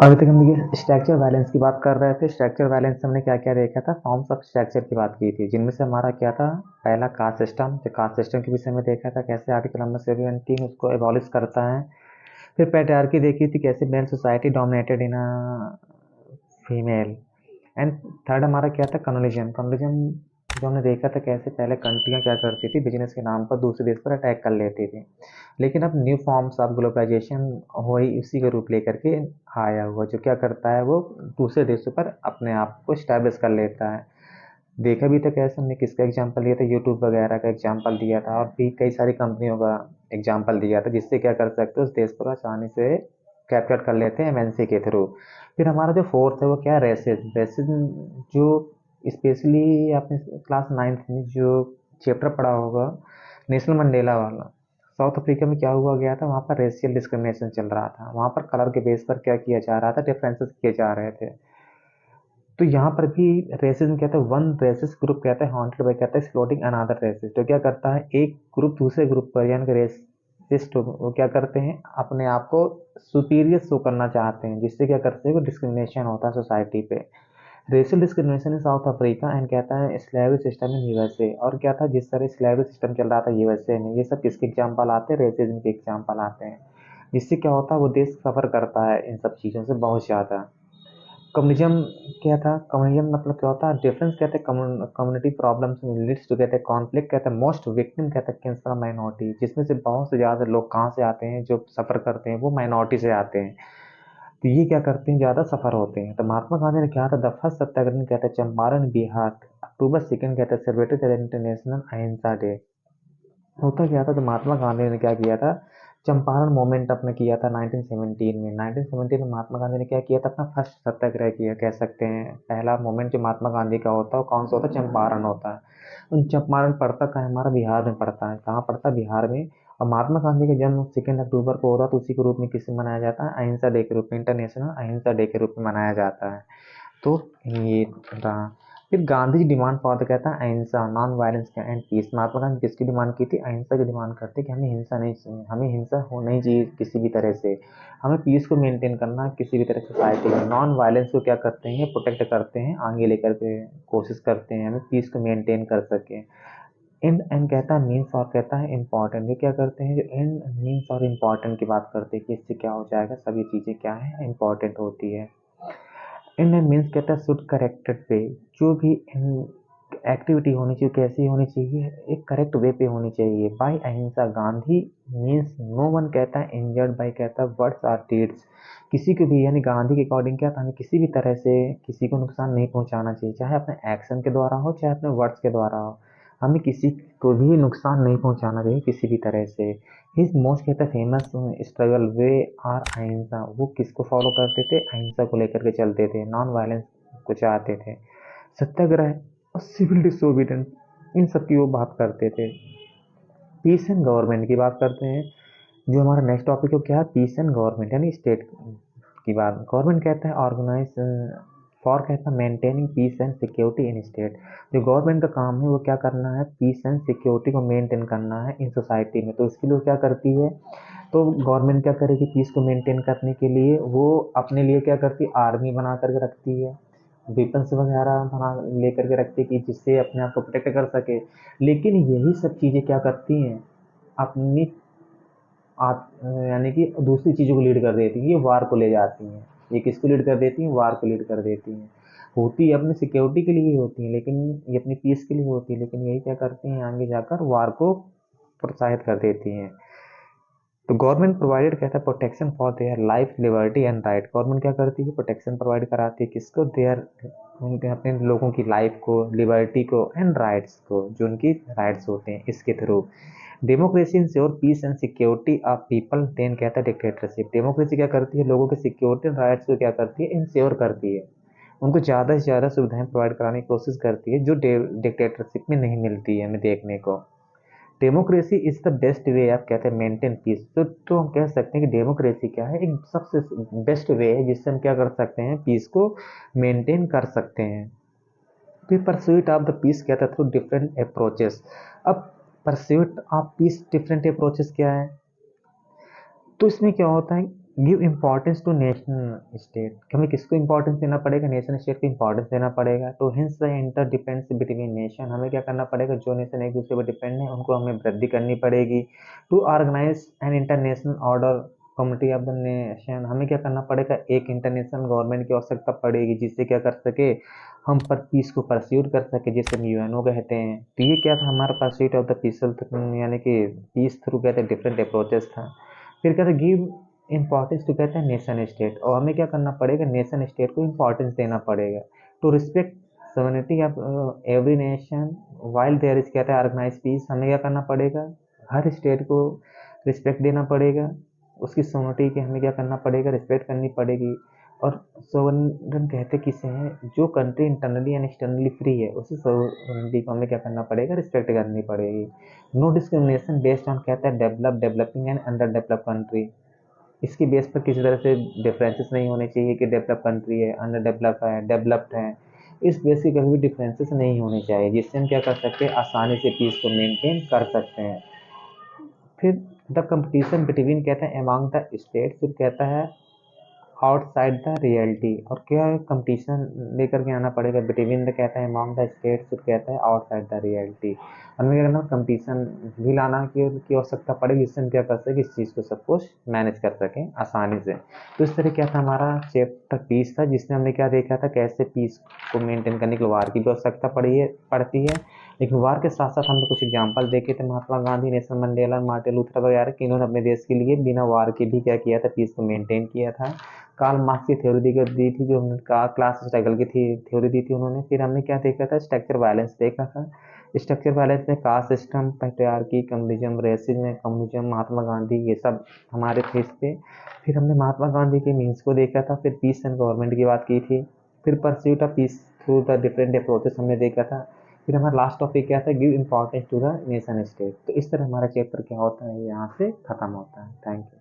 अभी तक हम ये स्ट्रक्चर बैलेंस की बात कर रहे थे। स्ट्रक्चर बैलेंस में हमने क्या क्या देखा था, फॉर्म्स ऑफ स्ट्रक्चर की बात की थी, जिनमें से हमारा क्या था, पहला कास्ट सिस्टम। जो कास्ट सिस्टम के विषय में देखा था, कैसे आर्टिकल नंबर 17 उसको एबॉलिश करता है। फिर पैट्रियार्की देखी थी, कैसे male society dominated in female. And third हमारा क्या था, कम्युनलिज्म। कम्युनलिज्म जो हमने देखा था, कैसे पहले कंट्रियाँ क्या करती थी, बिजनेस के नाम पर दूसरे देश पर अटैक कर लेती थी। लेकिन अब न्यू फॉर्म्स ऑफ ग्लोबलाइजेशन वही उसी का रूप लेकर के आया हुआ, जो क्या करता है, वो दूसरे देशों पर अपने आप को स्टैब्लिश कर लेता है। देखा भी था कैसे, हमने किसका एग्जांपल लिया था, यूट्यूब वगैरह का एग्जांपल दिया था, और भी कई सारी कंपनियों का एग्जांपल दिया था, जिससे क्या कर सकते हो, उस देश को आसानी से कैप्चर कर लेते हैं एमएनसी के थ्रू। फिर हमारा जो फोर्थ है वो क्या है, रेसिज्म। रेसिज्म जो स्पेशली आपने क्लास 9th में जो चैप्टर पढ़ा होगा, नेशनल मंडेला वाला। साउथ अफ्रीका में क्या हुआ गया था, वहाँ पर रेशियल डिस्क्रिमिनेशन चल रहा था, वहाँ पर कलर के बेस पर क्या किया जा रहा था, डिफरेंसेस किए जा रहे थे। तो यहाँ पर भी रेसिज्म कहता है, वन रेसिस ग्रुप कहता है हॉन्टेड बाय, कहता है एक्सप्लोइटिंग अनदर रेसिस। तो क्या करता है, एक ग्रुप दूसरे ग्रुप पर, यानी कि रेसिस्ट, वो क्या करते हैं, अपने आप को सुपीरियर शो करना चाहते हैं, जिससे क्या करते हैं, वो डिस्क्रिमिनेशन होता है सोसाइटी पे। Racial discrimination in south Africa. And कहता है स्लेवरी सिस्टम इन यूएसए। और क्या था, जिस तरह स्लेवरी सिस्टम चल रहा था यूएसए में, ये सब किसके एग्जाम्पल आते हैं, रेसिज्म के एग्जाम्पल आते हैं। जिससे क्या होता है, वो देश सफर करता है इन सब चीज़ों से बहुत ज़्यादा। कम्युनिज्म क्या था, कम्युनिज्म मतलब क्या होता है, डिफरेंस कहते हैं, कम्युनिटी प्रॉब्लम्स लीड्स टू, कहते हैं कॉन्फ्लिक्ट, कहते हैं मोस्ट विक्टिम, कहते हैं कैंसर माइनॉरिटी, जिसमें से बहुत से ज़्यादा लोग कहाँ से आते हैं, जो सफ़र करते हैं वो माइनॉरिटी से आते हैं। तो ये क्या करते हैं, ज़्यादा सफ़र होते हैं। तो महात्मा गांधी ने क्या था, द फर्स्ट सत्याग्रह कहते हैं चंपारण बिहार, अक्टूबर 2 कहते हैं सेलिब्रेटेड एज इंटरनेशनल अहिंसा डे। होता क्या था, तो महात्मा गांधी ने क्या किया था, चंपारण मूवमेंट अपने किया था 1917 में। 1917 में महात्मा गांधी ने क्या किया था, अपना फर्स्ट सत्याग्रह किया, कह सकते हैं पहला मूवमेंट जो महात्मा गांधी का होता है वो कौन सा होता है, चंपारण होता है। उन चंपारण पड़ता कहाँ है, हमारा बिहार में पड़ता है। कहाँ पड़ता है, बिहार में। और महात्मा गांधी का जन्म 2 अक्टूबर को होता है, तो उसी के रूप में किसे मनाया जाता है, अहिंसा डे के रूप में, इंटरनेशनल अहिंसा डे के रूप में मनाया जाता है। तो ये रहा। फिर Gandhi ji demand for the, कहता है अहिंसा, नॉन वायलेंस का एंड पीस। महात्मा गांधी किसकी डिमांड की थी, अहिंसा की डिमांड करते कि हमें हिंसा नहीं चाहिए, हमें हिंसा हो नहीं चाहिए किसी भी तरह से, हमें पीस को मेंटेन करना है किसी भी तरह सोसाइटी में। नॉन वायलेंस को क्या करते हैं, प्रोटेक्ट करते हैं, आगे लेकर के कोशिश करते हैं हमें पीस को मेंटेन कर सके। एंड एंड कहता है मीन्स, और कहता है इम्पॉर्टेंट। ये क्या करते हैं, जो एंड मीन्स और इम्पॉर्टेंट की बात करते हैं कि इससे क्या हो जाएगा, सभी चीज़ें क्या है, इंपॉर्टेंट होती है। इन मीन्स कहता है शुड करेक्टेड वे। जो भी एक्टिविटी होनी चाहिए कैसी होनी चाहिए, एक करेक्ट वे पे होनी चाहिए। बाय अहिंसा गांधी मीन्स नो वन, कहता है इंजर्ड बाय, कहता है वर्ड्स आर डीड्स। किसी को भी, यानी गांधी के अकॉर्डिंग क्या था, हमें किसी भी तरह से किसी को नुकसान नहीं पहुंचाना चाहिए, चाहे अपने एक्शन के द्वारा हो चाहे अपने वर्ड्स के द्वारा हो। हमें किसी को भी नुकसान नहीं पहुंचाना चाहिए किसी भी तरह से। हिज मोस्ट, कहता है फेमस स्ट्रगल वे आर अहिंसा। वो किसको फॉलो करते थे, अहिंसा को लेकर के चलते थे, नॉन वायलेंस को चाहते थे। सत्याग्रह और सिविल डिसोबीडियंस, इन सब की वो बात करते थे। पीस एंड गवर्नमेंट की बात करते हैं। जो हमारा नेक्स्ट टॉपिक है क्या है, पीस एंड गवर्नमेंट, यानी स्टेट की बात। गवर्नमेंट कहता है ऑर्गेनाइज फॉर, कहता है maintaining peace and security in state. जो गवर्नमेंट का काम है वो क्या करना है, पीस एंड सिक्योरिटी को मेंटेन करना है इन सोसाइटी में। तो इसके लिए वो क्या करती है, तो गवर्नमेंट क्या करेगी, पीस को मेंटेन करने के लिए वो अपने लिए क्या करती है, आर्मी बना करके रखती है, वेपन्स वगैरह बना लेकर के रखती है कि जिससे अपने आप को प्रोटेक्ट कर सके। लेकिन यही सब चीज़ें क्या करती हैं, अपनी यानी कि दूसरी चीज़ों को लीड कर देती हैं, ये वार को ले जाती हैं। ये किसको लीड कर देती हैं, वार को लीड कर देती हैं। होती है अपनी सिक्योरिटी के लिए ही होती हैं, लेकिन ये अपनी पीस के लिए होती है, लेकिन यही क्या करती हैं, आगे जाकर वार को प्रोत्साहित कर देती हैं। तो गवर्नमेंट प्रोवाइडेड, कहता है protection for their life liberty and right. Government क्या करती है, प्रोटेक्शन प्रोवाइड कराती है किसको, देयर, उनके अपने लोगों की लाइफ को, लिबर्टी को एंड राइट्स को, जो उनकी राइट्स होते हैं इसके through. Democracy ensure peace and security of people, then कहता है डिक्टेटरशिप। डेमोक्रेसी क्या करती है, लोगों की सिक्योरिटी एंड राइट्स को क्या करती है, इंश्योर करती है, उनको ज़्यादा से ज़्यादा सुविधाएं प्रोवाइड कराने की कोशिश करती है, जो डिक्टेटरशिप में नहीं मिलती है हमें देखने को। Democracy is the best way आप, कहते हैं मेंटेन पीस। तो हम कह सकते हैं कि डेमोक्रेसी क्या है, एक सबसे बेस्ट वे है जिससे हम क्या कर सकते हैं, पीस को मेंटेन कर सकते हैं। फिर परस्यूट ऑफ द पीस कहता है थ्रू डिफरेंट अप्रोचेस। अब pursuit of peace different approaches क्या है, तो इसमें क्या होता है, give importance to nation state, हमें किसको इम्पोर्टेंस देना पड़ेगा, नेशन स्टेट को इम्पोर्टेंस देना पड़ेगा। To enhance the interdependence between nation, हमें क्या करना पड़ेगा, जो नेशन एक दूसरे पर डिपेंड है उनको हमें वृद्धि करनी पड़ेगी। To organise an international order community of the nation, हमें क्या करना पड़ेगा, एक इंटरनेशनल गवर्नमेंट की आवश्यकता पड़ेगी जिससे क्या कर सके, हम पर पीस को परस्यूट कर सके, जिसे हम यूएनओ कहते हैं। तो ये क्या था हमारा परस्यूट ऑफ द पीसफुल, यानी कि पीस थ्रू कहते हैं डिफरेंट अप्रोचेस था। फिर कहते गिव इम्पोर्टेंस तो कहते हैं नेशन स्टेट, और हमें क्या करना पड़ेगा, नेशन स्टेट को इम्पोर्टेंस देना पड़ेगा। To respect sovereignty of every nation while there is कहता है ऑर्गेनाइज पीस, हमें क्या करना पड़ेगा, हर स्टेट को रिस्पेक्ट देना पड़ेगा, उसकी सवर्निटी की हमें क्या करना पड़ेगा, रिस्पेक्ट करनी पड़ेगी। और सोवरेन कहते किसे हैं, जो country internally and externally free है उसी सोवरेनिटी को हमें क्या करना पड़ेगा, रिस्पेक्ट करनी पड़ेगी। नो डिस्क्रिमिनेशन बेस्ड ऑन कहता है develop, developing and under develop country, इसकी बेस पर किसी तरह से डिफरेंसेस नहीं होने चाहिए कि डेवलप कंट्री है, अंडर डेवलप है, डेवलप्ड है, इस बेस की कभी भी डिफरेंसेस नहीं होने चाहिए, जिससे हम क्या कर सकते हैं, आसानी से पीस को मेंटेन कर सकते हैं। फिर द कंपटीशन बिटवीन कहते हैं अमॉन्ग द स्टेट, फिर कहता है आउटसाइड द रियलिटी, और क्या कंपटीशन लेकर के आना पड़ेगा, बिटवीन द कहता है अमॉन्ग द स्टेट, फिर कहता है आउटसाइड द रियलिटी, हमें क्या करना, कंपटीशन भी लाना की आवश्यकता पड़ेगी, जिससे हम क्या कर सके, इस चीज़ को सब कुछ मैनेज कर सकें आसानी से। तो इस तरह क्या था हमारा चैप्टर पीस था, जिसमें हमने क्या देखा था, कैसे पीस को मेंटेन करने के लिए वार की भी आवश्यकता पड़ती है। लेकिन वार के साथ साथ हमने कुछ एग्जाम्पल देखे थे, Mahatma Gandhi, Nelson Mandela, Martin Luther वगैरह कि इन्होंने अपने देश के लिए बिना वार के भी क्या किया था, पीस को मेंटेन किया था। कार्ल मार्क्स की थ्योरी दी थी, जो हमने कहा क्लास स्ट्रगल की थी, थ्योरी दी थी उन्होंने। फिर हमने क्या देखा था, स्ट्रक्चर वायलेंस देखा था। स्ट्रक्चर वायलेंस में caste system, patriarchy, communism, racism, communism, Mahatma Gandhi, ये सब हमारे थे इस पे। फिर हमने महात्मा गांधी के मीन्स को देखा था, फिर पीस एंड गवर्नमेंट की बात की थी, फिर pursuit of peace through the different approaches हमने देखा था। फिर हमारा लास्ट टॉपिक क्या था, give importance to the nation state. तो इस तरह हमारा चैप्टर क्या होता है, यहाँ से खत्म होता है। Thank you.